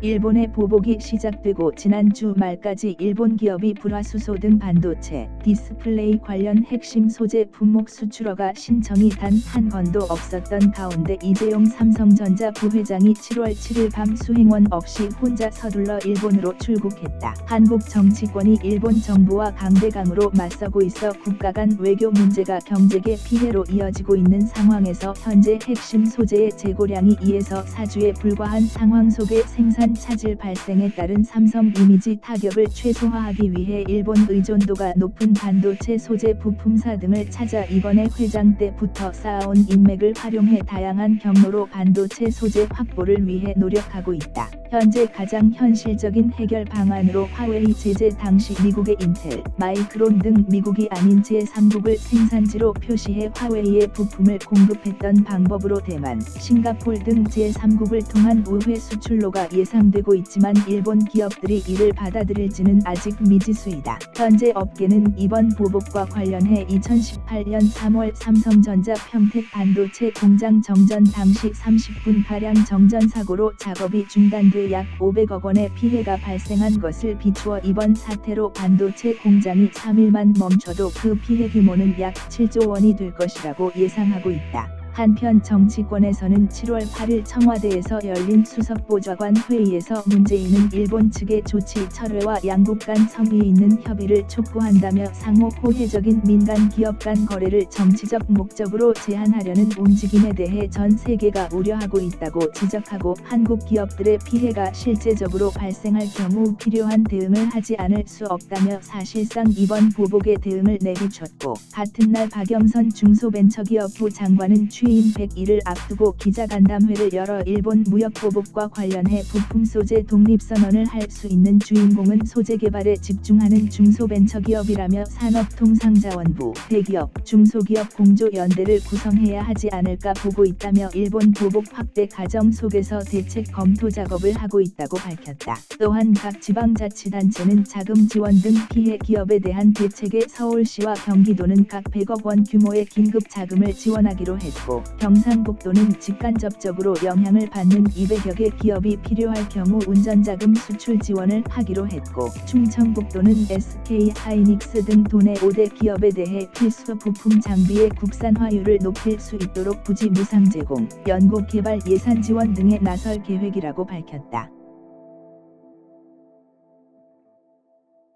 일본의 보복이 시작되고 지난 주말까지 일본 기업이 불화수소 등 반도체, 디스플레이 관련 핵심 소재 품목 수출허가 신청이 단 한 건도 없었던 가운데 이재용 삼성전자 부회장이 7월 7일 밤 수행원 없이 혼자 서둘러 일본으로 출국했다. 한국 정치권이 일본 정부와 강대강으로 맞서고 있어 국가 간 외교 문제가 경제계 피해로 이어지고 있는 상황에서 현재 핵심 소재의 재고량이 2에서 4주에 불과한 상황 속에 생산 차질 발생에 따른 삼성 이미지 타격을 최소화하기 위해 일본 의존도가 높은 반도체 소재 부품사 등을 찾아 이번에 회장 때부터 쌓아온 인맥을 활용해 다양한 경로로 반도체 소재 확보를 위해 노력하고 있다. 현재 가장 현실적인 해결 방안으로 화웨이 제재 당시 미국의 인텔, 마이크론 등 미국이 아닌 제3국을 생산지로 표시해 화웨이에 부품을 공급했던 방법으로 대만, 싱가폴 등 제3국을 통한 우회 수출로가 예상되고 있지만 일본 기업들이 이를 받아들일지는 아직 미지수이다. 현재 업계는 이번 보복과 관련해 2018년 3월 삼성전자 평택 반도체 공장 정전 당시 30분가량 정전 사고로 작업이 중단돼 약 500억 원의 피해가 발생한 것을 비추어 이번 사태로 반도체 공장이 3일만 멈춰도 그 피해 규모는 약 7조 원이 될 것이라고 예상하고 있다. 한편 정치권에서는 7월 8일 청와대에서 열린 수석보좌관 회의에서 문재인은 일본 측의 조치 철회와 양국 간 성의에 있는 협의를 촉구한다며 상호 호혜적인 민간 기업 간 거래를 정치적 목적으로 제한하려는 움직임에 대해 전 세계가 우려하고 있다고 지적하고 한국 기업들의 피해가 실제적으로 발생할 경우 필요한 대응을 하지 않을 수 없다며 사실상 이번 보복에 대응을 내비쳤고, 같은 날 박영선 중소벤처기업부 장관은 취임 100일을 앞두고 기자간담회를 열어 일본 무역보복과 관련해 부품 소재 독립선언을 할 수 있는 주인공은 소재 개발에 집중하는 중소벤처기업이라며 산업통상자원부, 대기업, 중소기업 공조연대를 구성해야 하지 않을까 보고 있다며 일본 보복 확대 과정 속에서 대책 검토 작업을 하고 있다고 밝혔다. 또한 각 지방자치단체는 자금 지원 등 피해 기업에 대한 대책에 서울시와 경기도는 각 100억 원 규모의 긴급 자금을 지원하기로 했고, 경상북도는 직간접적으로 영향을 받는 200여 개 기업이 필요할 경우 운전자금 수출 지원을 하기로 했고, 충청북도는 SK하이닉스 등 도내 5대 기업에 대해 필수 부품 장비의 국산화율을 높일 수 있도록 부지 무상 제공, 연구개발 예산 지원 등에 나설 계획이라고 밝혔다.